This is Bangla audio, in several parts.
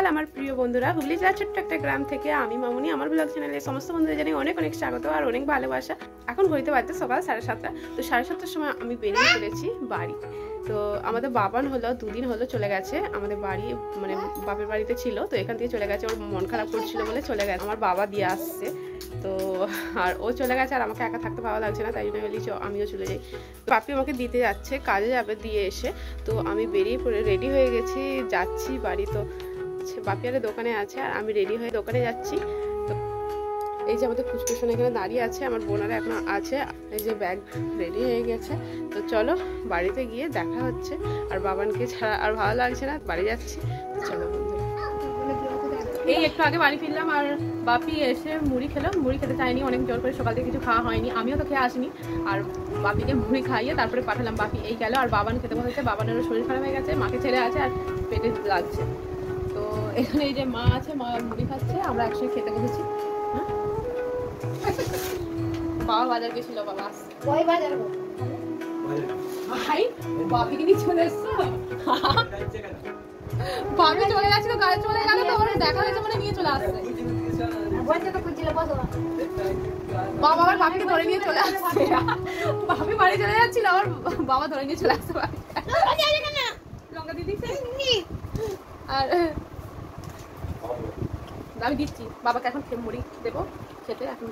আমার প্রিয় বন্ধুরা, হুগলি জেলার ছোট্ট একটা গ্রাম থেকে আমি মামুনি আমার ব্লগ চ্যানেলে সমস্ত বন্ধুদের জানাই অনেক অনেক স্বাগত আর অনেক ভালোবাসা। এখন ঘড়িতে বাজছে সকাল 7:30। তো 7:30টার সময় আমি বেরিয়ে পড়েছি বাড়ি। তো আমাদের বাবান হলো 2 দিন হলো চলে গেছে আমাদের বাড়ি, মানে বাপের বাড়িতে ছিল, তো এখান থেকে চলে গেছে। ওর মন খারাপ করছিল বলে চলে গেছে। আমার বাবা দিয়ে আসছে, তো আর ও চলে গেছে আর আমাকে একা থাকতে ভালো লাগছে না, তাই জন্য বলি আমিও চলে যাই। বাপি আমাকে দিতে যাচ্ছে, কাজে যাবে দিয়ে এসে। তো আমি বেরিয়ে পড়ে রেডি হয়ে গেছি, যাচ্ছি বাড়ি। তো বাপি আরে দোকানে আছে আর আমি রেডি হয়ে দোকানে যাচ্ছি। তো এই যে আমাদের ফুচকুশন এখানে দাঁড়িয়ে আছে, আমার বোনারা এখন আছে, এই যে ব্যাগ রেডি হয়ে গেছে। তো চলো বাড়িতে গিয়ে দেখা হচ্ছে। আর বাবানকে ছাড়া আর ভালো লাগছে না, বাড়ি যাচ্ছি। তো চলো বন্ধুরা, এই একটু আগে বাড়ি ফিরলাম আর বাপি এসে মুড়ি খেলো। মুড়ি খেতে চাইনি, অনেক জোর করে সকাল থেকে কিছু খাওয়া হয়নি, আমিও তো খেয়ে আসিনি। আর বাপিকে মুড়ি খাইয়ে তারপরে পাঠালাম। বাপি এই গেল আর বাবান খেতে বসেছে। বাবানেরও শরীর খারাপ হয়ে গেছে, মাকে ছেড়ে আছে আর পেটে লাগছে। তো এখানে এই যে মা আছে, মা মুড়ি খাচ্ছে, আমরা একসঙ্গে খেতে বসেছি। বাবা বাজার গেছিল, বাবা আসছে। ওই বাজার ভাই বাপিকে নিয়ে চলে এসছো? বাপি চলে যাচ্ছিল, গাড়ি চলে গেল, তো ওরা দেখা হয়েছে মানে নিয়ে চলে আসছে। বাবা আবার বাপিকে ধরে নিয়ে চলে আসছে। বাপি বাড়ি চলে যাচ্ছিল, আবার বাবা ধরে নিয়ে চলে আসছে। লঙ্কা দিয়ে দিচ্ছে আর আমি দিচ্ছি বাবাকে। এখন মুড়ি দেবো খেতে। এখন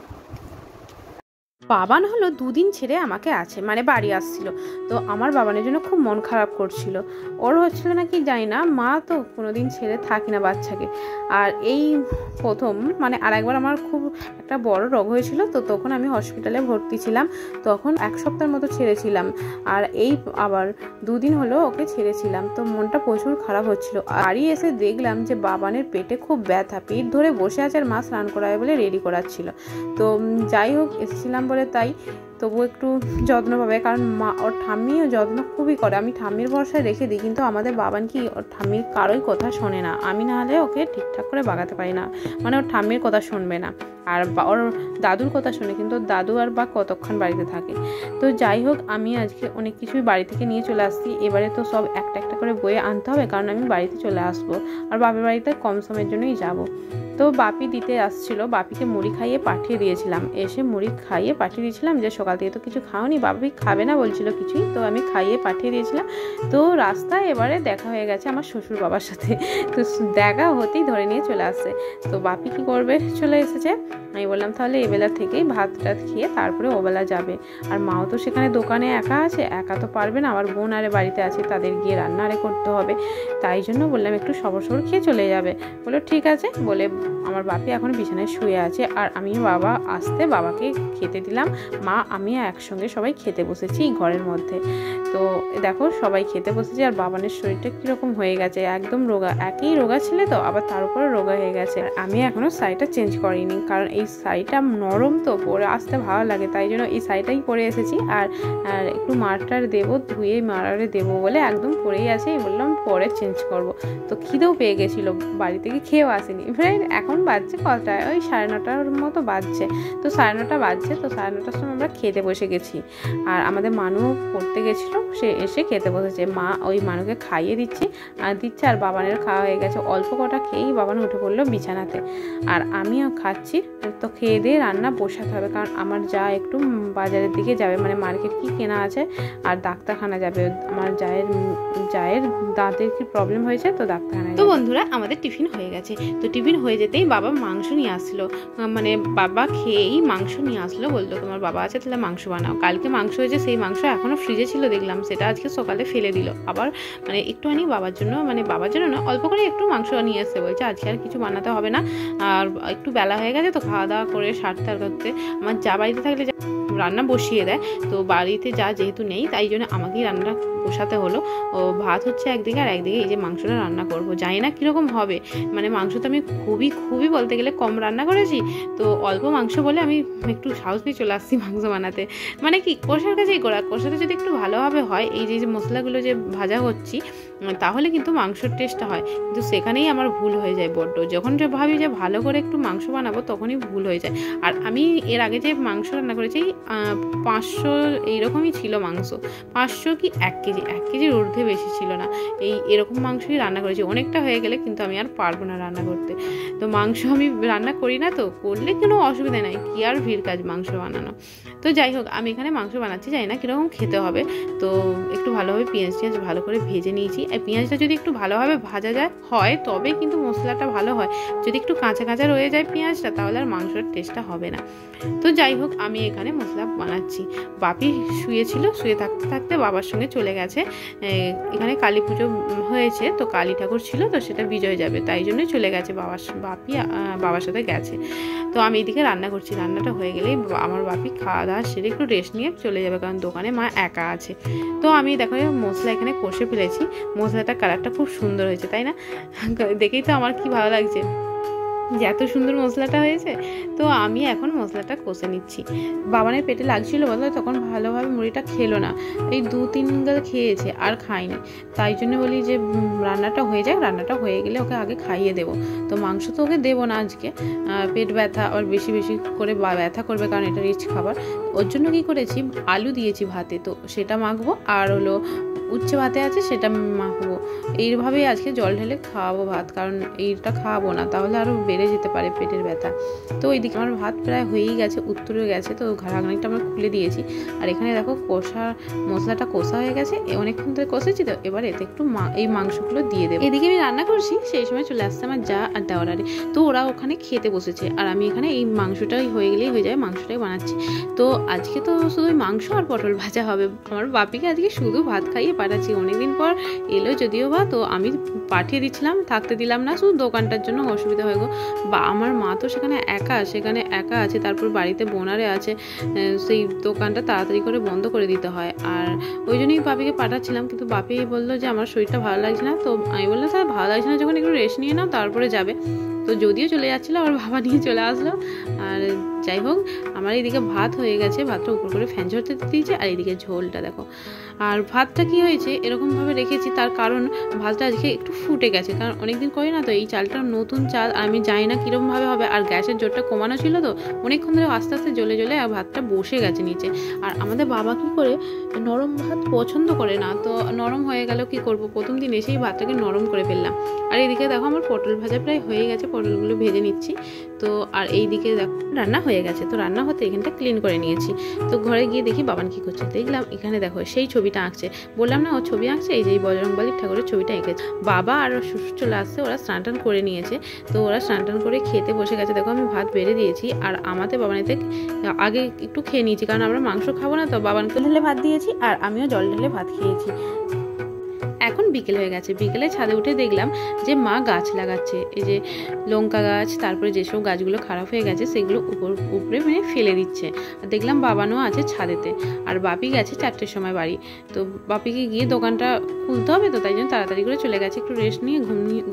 বাবান হলো 2 দিন ছেড়ে আমাকে আছে, মানে বাড়ি আসছিল। তো আমার বাবানের জন্য খুব মন খারাপ করছিল। ওর হচ্ছিল না কি জানি না, মা তো কোনোদিন ছেড়ে থাকি না বাচ্চাকে। আর এই প্রথম, মানে আরেকবার আমার খুব একটা বড় রোগ হয়েছিল, তো তখন আমি হসপিটালে ভর্তি ছিলাম। তখন 1 সপ্তাহের মতো ছেড়েছিলাম। আর এই আবার 2 দিন হলো ওকে ছেড়েছিলাম। তো মনটা প্রচুর খারাপ হচ্ছিল। বাড়ি এসে দেখলাম যে বাবানের পেটে খুব ব্যথা, পেট ধরে বসে আছে আর মা স্নান করাবে বলে রেডি করাচ্ছিল। তো যাই হোক, এসেছিলাম বলে তাই তবু একটু যত্ন পাবে, কারণ মা ওর ঠাম্মিও যত্ন খুবই করে। আমি ঠাম্মির ভরসায় রেখে দিই, কিন্তু আমাদের বাবান কি ওর ঠাম্মির কারোই কথা শোনে না। আমি না হলে ওকে ঠিকঠাক করে বাগাতে পারি না, মানে ওর ঠাম্মির কথা শুনবে না। আর ওর দাদুর কথা শুনে, কিন্তু দাদু আর বা কতক্ষণ বাড়িতে থাকে। তো যাই হোক, আমি আজকে অনেক কিছুই বাড়ি থেকে নিয়ে চলে আসছি। এবারে তো সব একটা একটা করে বয়ে আনতে হবে, কারণ আমি বাড়িতে চলে আসবো আর বাপের বাড়িতে কম সময়ের জন্যই যাব। তো বাপি দিতে আসছিল, বাপিকে মুড়ি খাইয়ে পাঠিয়ে দিয়েছিলাম। এসে মুড়ি খাইয়ে পাঠিয়ে দিয়েছিলাম যে সকাল থেকে তো কিছু খাওনি, বাপি খাবে না বলছিল কিছুই, তো আমি খাইয়ে পাঠিয়ে দিয়েছিলাম। তো রাস্তায় এবারে দেখা হয়ে গেছে আমার শ্বশুর বাবার সাথে। তো দেখা হতেই ধরে নিয়ে চলে আসছে। তো বাপি কি করবে, চলে এসেছে। আমি বললাম তাহলে এবেলা থেকেই ভাত টাত খেয়ে তারপরে ওবেলা যাবে। আর মাও তো সেখানে দোকানে একা আছে, একা তো পারবে না, আমার বোন আরে বাড়িতে আছে, তাদের গিয়ে রান্না আরে করতে হবে। তাই জন্য বললাম একটু সবর খেয়ে চলে যাবে। বললো ঠিক আছে বলে আমার বাপি এখন বিছানায় শুয়ে আছে। আর আমি বাবা আসতে বাবাকে খেতে দিলাম। মা আমি একসঙ্গে সবাই খেতে বসেছি ঘরের মধ্যে। তো দেখো সবাই খেতে বসেছি। আর বাবানের শরীরটা কীরকম হয়ে গেছে, একদম রোগা, একই রোগা ছেলে তো, আবার তার উপরে রোগা হয়ে গেছে। আর আমি এখনও শাড়িটা চেঞ্জ করিনি, কারণ এই শাড়িটা নরম তো, পরে আসতে ভালো লাগে, তাই জন্য এই শাড়িটাই পরে এসেছি। আর একটু মারটার দেবো, ধুয়ে মারারে দেবো বলে একদম পরেই আছে। বললাম পরে চেঞ্জ করব। তো খিদেও পেয়ে গেছিলো, বাড়ি থেকে খেয়েও আসেনি। এখন বাজছে কটায়, ওই 9:30 মতো বাজছে। তো 9:30 বাজছে, তো 9:30টার সময় আমরা খেতে বসে গেছি। আর আমাদের মানু পড়তে গেছিলো, সে এসে খেতে বসেছে। মা ওই মানুকে খাইয়ে দিচ্ছে। আর বাবানের খাওয়া হয়ে গেছে। অল্প কটা খেয়েই বাবান উঠে পড়লো বিছানাতে। আর আমিও খাচ্ছি। তো খেয়ে দিয়ে রান্না বসাতে হবে, কারণ আমার যা একটু বাজারের দিকে যাবে, মানে মার্কেট কি কেনা আছে আর ডাক্তারখানা যাবে। আমার জায়ের দাঁতের কি প্রবলেম হয়েছে, তো ডাক্তারখানায়। তো বন্ধুরা আমাদের টিফিন হয়ে গেছে। তো টিফিন হয়ে যেতেই বাবা মাংস নিয়ে আসলো, মানে বাবা খেয়েই মাংস নিয়ে আসলো। বললো তোমার বাবা আছে, তাহলে মাংস বানাও। কালকে মাংস হয়েছে, সেই মাংস এখনো ফ্রিজে ছিল দেখলাম, সেটা আজকে সকালে ফেলে দিল। আবার মানে একটুখানি বাবার জন্য, মানে বাবার জন্য না, অল্প করে একটু মাংস নিয়ে এসছে। বলছে আজকে আর কিছু বানাতে হবে না, আর একটু বেলা হয়ে গেছে, তো খাওয়া দাওয়া করে সারতে করতে আমার যা বাড়িতে থাকলে রান্না বসিয়ে দেয়। তো বাড়িতে যা যেহেতু নেই, তাই জন্য আমাকেই রান্না বসাতে হলো। ও ভাত হচ্ছে একদিকে, আর একদিকে এই যে মাংসটা রান্না করব। জানি না কীরকম হবে, মানে মাংস তো আমি খুবই বলতে গেলে কম রান্না করেছি। তো অল্প মাংস বলে আমি একটু সাহস নিয়ে চলে আসছি মাংস বানাতে। মানে কি কষার কাছেই করা, কষাতে যদি একটু ভালোভাবে হয়, এই যে মশলাগুলো যে ভাজা হচ্ছি তাহলে কিন্তু মাংসর টেস্টটা হয়। কিন্তু সেখানেই আমার ভুল হয়ে যায় বড্ড। যখন যে ভাবি যে ভালো করে একটু মাংস বানাবো তখনই ভুল হয়ে যায়। আর আমি এর আগে যে মাংস রান্না করেছি 500 এইরকমই ছিল মাংস, 500 কি 1 কেজি, 1 কেজির ঊর্ধ্বে বেশি ছিল না। এরকম মাংসই রান্না করেছি। অনেকটা হয়ে গেলে কিন্তু আমি আর পারবো না রান্না করতে। তো মাংস আমি রান্না করি না, তো করলে কোনো অসুবিধা নাই, কি আর ভিড় কাজ মাংস বানানো। তো যাই হোক, আমি এখানে মাংস বানাচ্ছি, জানি না কীরকম খেতে হবে। তো একটু ভালোভাবে পেঁয়াজ ভালো করে ভেজে নিয়েছি। আর পেঁয়াজটা যদি একটু ভালোভাবে ভাজা হয় তবে কিন্তু মশলাটা ভালো হয়। যদি একটু কাঁচা কাঁচা রয়ে যায় পেঁয়াজটা, তাহলে আর মাংসের টেস্টটা হবে না। তো যাই হোক, আমি এখানে মশলা বানাচ্ছি। বাপি শুয়েছিল, শুয়ে থাকতে থাকতে বাবার সঙ্গে চলে গেছে। এখানে কালী পুজো হয়েছে, তো কালী ঠাকুর ছিল, তো সেটা বিজয় যাবে, তাই জন্যই চলে গেছে বাপি বাবার সাথে গেছে। তো আমি এদিকে রান্না করছি। রান্নাটা হয়ে গেলেই আমার বাপি খাওয়া দাওয়া সেরে একটু রেস্ট নিয়ে চলে যাবে, কারণ দোকানে মা একা আছে। তো আমি দেখো মশলা এখানে কষে ফেলেছি। মশলাটা কালারটা খুব সুন্দর হয়েছে, তাই না? দেখেই তো আমার কি ভালো লাগছে যে এত সুন্দর মশলাটা হয়েছে। তো আমি এখন মশলাটা কষে নিচ্ছি। বাবানের পেটে লাগছিল বলো, তখন ভালোভাবে মুড়িটা খেলো না, এই 2-3 গাল খেয়েছে, আর খায়নি। তাই জন্য বলি যে রান্নাটা হয়ে যাক, রান্নাটা হয়ে গেলে ওকে আগে খাইয়ে দেবো। তো মাংস তো ওকে দেবো না আজকে, পেট ব্যথা আর বেশি বেশি করে ব্যথা করবে, কারণ এটা রিচ খাবার। ওর জন্য কী করেছি, আলু দিয়েছি ভাতে, তো সেটা মাখবো, আর হলো উচ্ছে ভাতে আছে সেটা মাখবো। এইভাবেই আজকে জল ঢেলে খাওয়াবো ভাত, কারণ এইটা খাওয়াবো না তাহলে আরও বেড়ে যেতে পারে পেটের ব্যথা। তো ওইদিকে আমার ভাত প্রায় হয়েই গেছে, উত্তরে গেছে, তো ঘাড়াঘানিটা আমরা খুলে দিয়েছি। আর এখানে দেখো মশলাটা কষা হয়ে গেছে, অনেকক্ষণ ধরে কষেছি। তো এবার এতে একটু এই মাংসগুলো দিয়ে দেবো। এদিকে আমি রান্না করছি, সেই সময় চলে আসছে আমার যা আর দেওয়ারে। তো ওরা ওখানে খেতে বসেছে, আর আমি এখানে এই মাংসটাই হয়ে গেলেই হয়ে যায়, মাংসটাই বানাচ্ছি। তো আজকে তো শুধু মাংস আর পটল ভাজা হবে। আমার বাপিকে আজকে শুধু ভাত খাইয়ে পাঠাচ্ছি। অনেকদিন পর এলো যদিও বা, তো আমি পাঠিয়ে দিচ্ছিলাম, থাকতে দিলাম না, শুধু দোকানটার জন্য অসুবিধা হয়ে গো। বা আমার মা তো সেখানে একা আছে, তারপর বাড়িতে বোনারে আছে, সেই দোকানটা তাড়াতাড়ি করে বন্ধ করে দিতে হয়। আর ওই জন্যই বাপিকে পাঠাচ্ছিলাম, কিন্তু বাপি বললো যে আমার শরীরটা ভালো লাগছে না। তো আমি বললাম স্যার ভালো লাগছে না যখন একটু রেস্ট নিয়ে নাও, তারপরে যাবে। তো যদিও চলে যাচ্ছিলো, আমার বাবা নিয়ে চলে আসলো। আর যাই হোক, আমার এইদিকে ভাত হয়ে গেছে, ভাতটা উপর করে ফ্যান ঝরতে দিয়েছে। আর এইদিকে ঝোলটা দেখো। আর ভাতটা কি হয়েছে এরকমভাবে রেখেছি, তার কারণ ভাতটা আজকে একটু ফুটে গেছে, কারণ অনেকদিন করি না তো, এই চালটা নতুন চাল, আমি জানি না কীরকমভাবে হবে। আর গ্যাসের জোরটা কমানো ছিল, তো অনেকক্ষণ ধরে আস্তে আস্তে জ্বলে আর ভাতটা বসে গেছে নিচে। আর আমাদের বাবা কি করে নরম ভাত পছন্দ করে না, তো নরম হয়ে গেল, কি করব, প্রথম দিন এসেই ভাতটাকে নরম করে ফেললাম। আর এইদিকে দেখো আমার পটল ভাজা প্রায় হয়ে গেছে, পটলগুলো ভেজে নিচ্ছি। তো আর এইদিকে দেখো রান্না হয়ে গেছে। তো রান্না হতে এখানটা ক্লিন করে নিয়েছি। তো ঘরে গিয়ে দেখি বাবান কি করছে, দেখলাম এখানে দেখো সেই ছবিটা আঁকছে। বললাম না ও ছবি আঁকছে, এই যে বজরংবলী ঠাকুরের ছবিটা এঁকেছে। বাবা আর শ্বশুর চলে আসছে, ওরা স্নান টান করে নিয়েছে। তো ওরা স্নান টান করে খেতে বসে গেছে। দেখো আমি ভাত বেড়ে দিয়েছি, আর আমাদের বাবানেতে আগে একটু খেয়ে নিয়েছি, কারণ আমরা মাংস খাবো না, তো বাবানকে ঢেলে ভাত দিয়েছি, আর আমিও জল ঢেলে ভাত খেয়েছি। এখন বিকেল হয়ে গেছে, বিকেলে ছাদে উঠে দেখলাম যে মা গাছ লাগাচ্ছে। এই যে লঙ্কা গাছ, তারপরে যেসব গাছগুলো খারাপ হয়ে গেছে সেগুলো উপরে মানে ফেলে দিচ্ছে। আর দেখলাম বাবানও আছে ছাদেতে। আর বাপি গেছে 4টের সময় বাড়ি। তো বাপিকে গিয়ে দোকানটা খুলতে হবে, তো তাই জন্য তাড়াতাড়ি করে চলে গেছে, একটু রেস্ট নিয়ে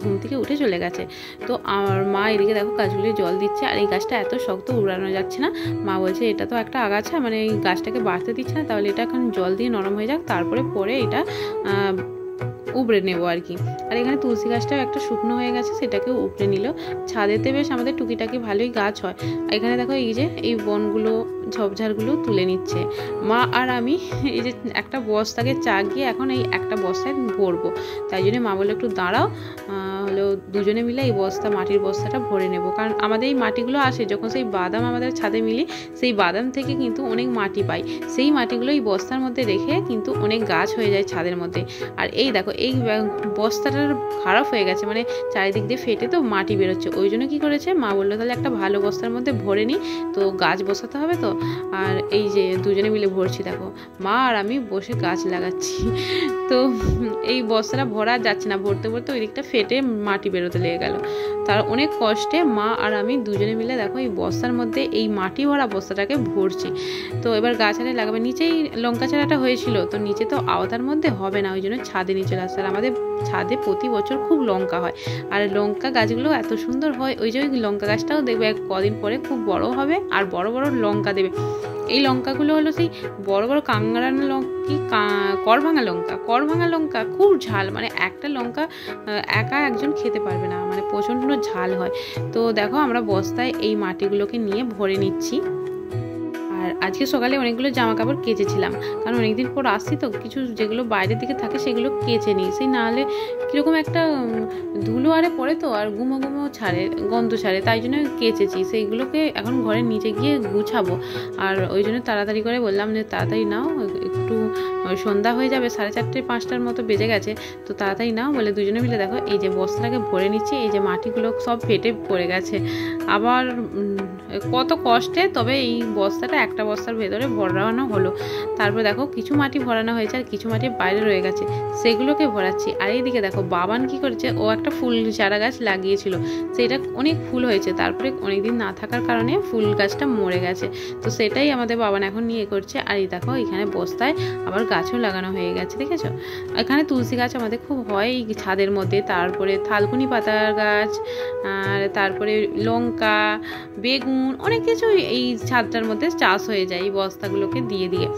ঘুম থেকে উঠে চলে গেছে। তো আমার মা এদিকে দেখো গাছগুলো জল দিচ্ছে। আর এই গাছটা এত শক্ত, উড়ানো যাচ্ছে না। মা বলছে এটা তো একটা আগাছা, মানে এই গাছটাকে বাড়তে দিচ্ছে না, তাহলে এটা এখন জল দিয়ে নরম হয়ে যাক, তারপরে পরে এটা উপড়ে নেবো আর কি। আর এখানে তুলসী গাছটাও একটা শুকনো হয়ে গেছে, সেটাকেও উপড়ে নিল। ছাদেতে বেশ আমাদের টুকিটাকি ভালোই গাছ হয়। এখানে দেখো এই যে এই বনগুলো, ঝোপঝাড়গুলো তুলে নিচ্ছে মা। আর আমি এই যে একটা বস্তাকে চাগিয়ে এখন এই একটা বস্তায় ভরবো, তাই জন্য মা বললো একটু দাঁড়াও, হলো দুজনে মিলে এই মাটির বস্তাটা ভরে নেব। কারণ আমাদের এই মাটিগুলো আসে যখন সেই বাদাম আমাদের ছাদে মিলি, সেই বাদাম থেকে কিন্তু অনেক মাটি পাই, সেই মাটিগুলো এই বস্তার মধ্যে রেখে কিন্তু অনেক গাছ হয়ে যায় ছাদের মধ্যে। আর এই দেখো এই বস্তাটার খারাপ হয়ে গেছে, মানে চারিদিক দিয়ে ফেটে তো মাটি বেরোচ্ছে। ওই জন্য কী করেছে মা বললো তাহলে একটা ভালো বস্তার মধ্যে ভরে নিই, তো গাছ বসাতে হবে তো। আর এই যে দুজনে মিলে ভরছি, দেখো মা আর আমি বসে গাছ লাগাচ্ছি। তো এই বস্তাটা ভরা যাচ্ছে না, ভরতে ভরতে ওই দিকটা ফেটে মাটি বেরোতে লেগে গেল। তার অনেক কষ্টে মা আর আমি দুজনে মিলে দেখো এই বস্তার মধ্যে এই মাটি ভরা বস্তাটাকে ভরছি। তো এবার গাছ আরে লাগাবে। নিচেই লঙ্কা চারাটা হয়েছিল, তো নিচে তো আওতার মধ্যে হবে না, ওই জন্য ছাদে নিয়ে চলে আসছে। আর আমাদের ছাদে প্রতি বছর খুব লঙ্কা হয়, আর লঙ্কা গাছগুলো এত সুন্দর হয়। ওই যে ওই লঙ্কা গাছটাও দেখবে কদিন পরে খুব বড় হবে, আর বড় বড় লঙ্কা দেবে দেবে। এই লঙ্কাগুলো হলো সেই বড় বড় কাংড়ানো করভাঙা লঙ্কা, খুব ঝাল, মানে একটা লঙ্কা একা একজন খেতে পারবে না, মানে প্রচণ্ড ঝাল হয়। তো দেখো আমরা বস্তায় এই মাটিগুলোকে নিয়ে ভরে নিচ্ছি। আর আজকে সকালে অনেকগুলো জামা কাপড় কেচেছিলাম, কারণ অনেকদিন পর আসছি তো, কিছু যেগুলো বাইরের দিকে থাকে সেগুলো কেচে নিই, সেই নাহলে কীরকম একটা ধুলো আরে পড়ে তো, আর গুমো গুমো ছাড়ে, গন্ধ ছাড়ে, তাই জন্য কেচেছি। সেইগুলোকে এখন ঘরের নিচে গিয়ে গুছাবো। আর ওই জন্য তাড়াতাড়ি করে বললাম যে তাড়াতাড়ি নাও, একটু সন্ধ্যা হয়ে যাবে, 4:30 5টার মতো বেজে গেছে, তো তাড়াতাড়ি নাও বলে দুজনে মিলে দেখো এই যে বস্তাটাকে ভরে নিচ্ছি। এই যে মাটিগুলো সব ফেটে পড়ে গেছে, আবার কত কষ্টে তবে এই বস্তাটা একটা বস্তার ভেতরে ভরানো হলো। তারপর দেখো কিছু মাটি ভরানো হয়েছে আর কিছু মাটি বাইরে রয়ে গেছে, সেগুলোকে ভরাচ্ছি। আর এইদিকে দেখো বাবান কি করেছে, ও একটা ফুল চারা গাছ লাগিয়েছিল, সেটা অনেক ফুল হয়েছে, তারপরে অনেকদিন না থাকার কারণে ফুল গাছটা মরে গেছে, তো সেটাই আমাদের বাবান এখন নিয়ে করছে। আর এই দেখো এখানে বস্তায় আবার গাছও লাগানো হয়ে গেছে, দেখেছো? এখানে তুলসী গাছ আমাদের খুব হয় এই ছাদের মধ্যে, তারপরে থালকুনি পাতার গাছ, আর তারপরে লঙ্কা, বেগুন, অনেক কিছু এই ছাদটার মধ্যে চাষ হয়ে যায় এই বস্তাগুলোকে দিয়ে দিয়ে।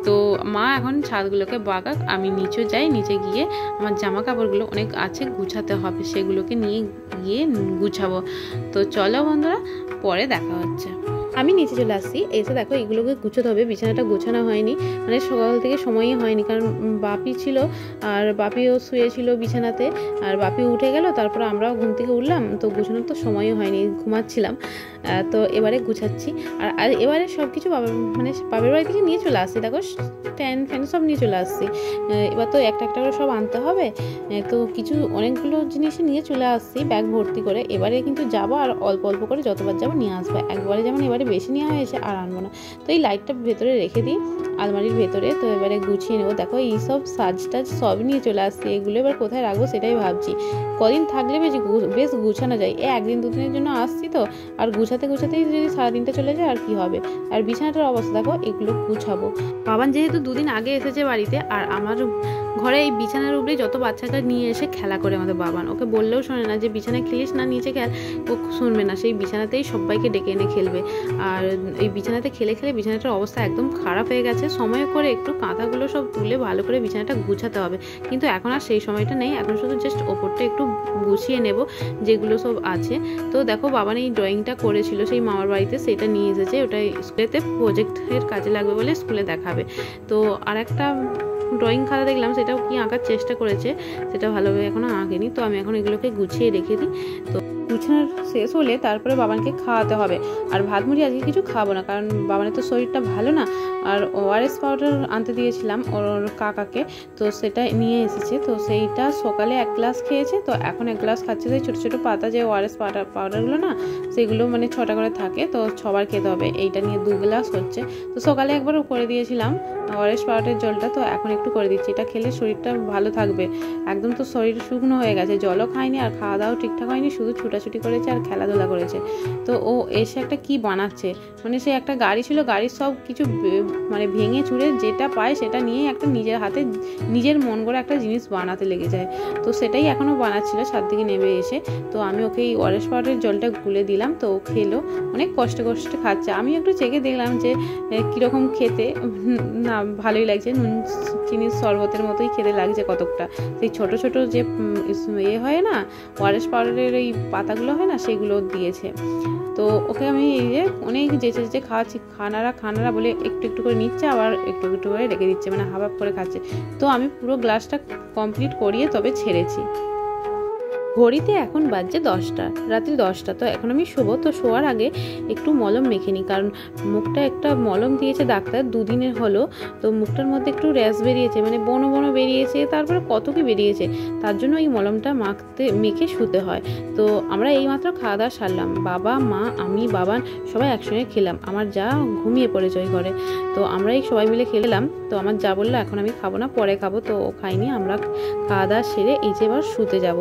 তো মা এখন ছাদগুলোকে বাগাক, আমি নিচে যাই, নিচে গিয়ে আমার জামা কাপড়গুলো অনেক আছে গুছাতে হবে, সেগুলোকে নিয়ে গিয়ে গুছাবো। তো চলো বন্ধুরা, পরে দেখা হচ্ছে। আমি নিচে চলে আসছি, এসে দেখো এগুলোকে গুছোতে হবে। বিছানাটা গোছানো হয়নি, মানে সকাল থেকে সময়ই হয়নি, কারণ বাপি ছিল আর বাপিও শুয়েছিল বিছানাতে, আর বাপি উঠে গেল, তারপর আমরাও ঘুম থেকে উঠলাম, তো গুছানোর তো সময়ই হয়নি, ঘুমাচ্ছিলাম। তো এবারে গুছাচ্ছি। আর এবারে সব কিছু বাপের বাড়ি থেকে নিয়ে চলে আসছি, দেখো স্ট্যান্ড ফ্যান সব নিয়ে চলে আসছি। এবার তো একটা একটা করে সব আনতে হবে, তো কিছু অনেকগুলো জিনিস নিয়ে চলে আসছি ব্যাগ ভর্তি করে। এবারে কিন্তু যাবো আর অল্প অল্প করে যতবার যাবো নিয়ে আসবো, একবারে যেমন এবারে বেশি নেওয়া হয়েছে আর আনবো না। তো এই লাইটটা ভেতরে রেখে দিই আলমারির ভেতরে, তো এবারে গুছিয়ে নেবো। দেখো এইসব সাজ টাজ সব নিয়ে চলে আসছি, এগুলো এবার কোথায় রাখবো সেটাই ভাবছি। কদিন থাকলে বেশ গুছানো যায়, একদিন দুদিনের জন্য আসছি তো, আর গুছাতেই যদি সারাদিনটা চলে যায় আর কি হবে। আর বিছানাটার অবস্থা দেখো, এগুলো গুছাবো। বাবান যেহেতু 2 দিন আগে এসেছে বাড়িতে, আর আমার ঘরে এই বিছানার উপরে যত বাচ্চাটা নিয়ে এসে খেলা করে আমাদের বাবান, ওকে বললেও শোনে না যে বিছানায় খেলিস না, নিচে খেল, ও শুনবে না, সেই বিছানাতেই সবাইকে ডেকে এনে খেলবে। আর এই বিছানাতে খেলে খেলে বিছানাটার অবস্থা একদম খারাপ হয়ে গেছে। সময় করে একটু কাঁথাগুলো সব তুলে ভালো করে বিছানাটা গুছাতে হবে, কিন্তু এখন আর সেই সময়টা নেই, এখন শুধু জাস্ট ওপরটা একটু গুছিয়ে নেব যেগুলো সব আছে। তো দেখো বাবান এই ড্রয়িংটা করেছিল সেই মামার বাড়িতে, সেটা নিয়ে এসেছে, ওটা স্কুলেতে প্রজেক্টের কাজে লাগবে বলে স্কুলে দেখাবে। তো আর একটা ড্রয়িং খাতা দেখলাম, সেটাও কি আঁকার চেষ্টা করেছে, সেটা ভালোভাবে এখনো আঁকেনি। তো আমি এখন এগুলোকে গুছিয়ে রেখে দিই। তো গুছানোর শেষ হলে তারপরে বাবানকে খাওয়াতে হবে। আর ভাত মুড়ি আজকে কিছু খাবো না, কারণ বাবানের তো শরীরটা ভালো না। আর ORS পাউডার আনতে দিয়েছিলাম ওর কাকাকে, তো সেটা নিয়ে এসেছে, তো সেইটা সকালে 1 গ্লাস খেয়েছে, তো এখন 1 গ্লাস খাচ্ছে। সেই ছোটো ছোটো পাতা যে ORS পাউডারগুলো না, সেগুলো মানে 6টা করে থাকে, তো 6বার খেতে হবে। এইটা নিয়ে 2 গ্লাস হচ্ছে। তো সকালে একবারও করে দিয়েছিলাম ORS পাউডারের জলটা, তো এখন একটু করে দিচ্ছি। এটা খেলে শরীরটা ভালো থাকবে। একদম তো শরীর শুকনো হয়ে গেছে, জলও খায়নি আর খাওয়া দাওয়াও ঠিকঠাক হয়নি, শুধু ছুটাছুটি করেছে আর খেলাধুলা করেছে। তো ও এসে একটা কি বানাচ্ছে, মানে সে একটা গাড়ি ছিল, গাড়ির সব কিছু মানে ভেঙে চুরে যেটা পায় সেটা নিয়ে একটা নিজের হাতে নিজের মন করে একটা জিনিস বানাতে লেগে যায়। তো সেটাই এখনও বানাচ্ছিল ছাদ থেকে নেমে এসে। তো আমি ওকে এই ORS পাউডারের জলটা গুলে দিলাম, তো ও খেলো, অনেক কষ্টে কষ্টে খাচ্ছে। আমি একটু চেখে দেখলাম যে কীরকম খেতে, না ভালোই লাগছে, নুন চিনির শরবতের মতোই খেতে লাগছে কতকটা। সেই ছোটো ছোটো যে হয় না ORS পাউডারের এই পাতাগুলো হয় না, সেগুলো দিয়েছে। তো ওকে আমি এই যে অনেক যেচে খাওয়াচ্ছি, খানারা বলে একটু একটু করে নিচ্ছে, আবার একটু একটু করে রেখে দিচ্ছে, মানে হাফ করে খাচ্ছে। তো আমি পুরো গ্লাসটা কমপ্লিট করিয়ে তবে ছেড়েছি। ঘড়িতে এখন বাজছে 10টা, রাত্রি 10টা। তো এখন আমি শোবো, তো শোয়ার আগে একটু মলম মেখে নিই, কারণ মুখটা একটা মলম দিয়েছে ডাক্তার, 2 দিনের হলো। তো মুখটার মধ্যে একটু র্যাশ বেরিয়েছে, মানে বনো বেরিয়েছে, তারপরে কত কি বেরিয়েছে, তার জন্য এই মলমটা মেখে শুতে হয়। তো আমরা এইমাত্র খাওয়া দাওয়া সারলাম, বাবা মা আমি বাবান সবাই একসঙ্গে খেলাম। আমার যা ঘুমিয়ে পড়েছে ওই ঘরে, তো আমরা এই সবাই মিলে খেলাম। তো আমার যা বললো এখন আমি খাবো না, পরে খাবো, তো ও খাইনি। আমরা খাওয়া দাওয়া সেরে এই যে এবার শুতে যাব।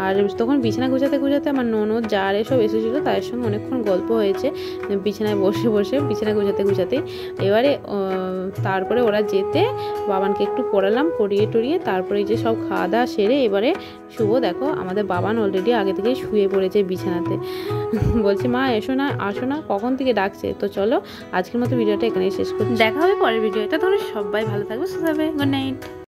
আর তখন বিছানা গুছাতে গুছাতে আমার ননদ জার এসব এসেছিলো, তাদের সঙ্গে অনেকক্ষণ গল্প হয়েছে বিছানায় বসে বসে, বিছানা গুছাতে গুছাতে। এবারে তারপরে ওরা যেতে বাবানকে একটু পড়ালাম, পড়িয়ে টড়িয়ে তারপরে যে সব খাওয়া দাওয়া সেরে এবারে শুভ, দেখো আমাদের বাবান অলরেডি আগে থেকেই শুয়ে পড়েছে বিছানাতে। বলছে মা এসো না, আসো না, কখন থেকে ডাকছে। তো চলো আজকের মতো ভিডিওটা এখানেই শেষ করছি, দেখা হবে পরের ভিডিও। এটা তোমরা সবাই ভালো থাকবে, সুস্থ থাকবে, গুড নাইট।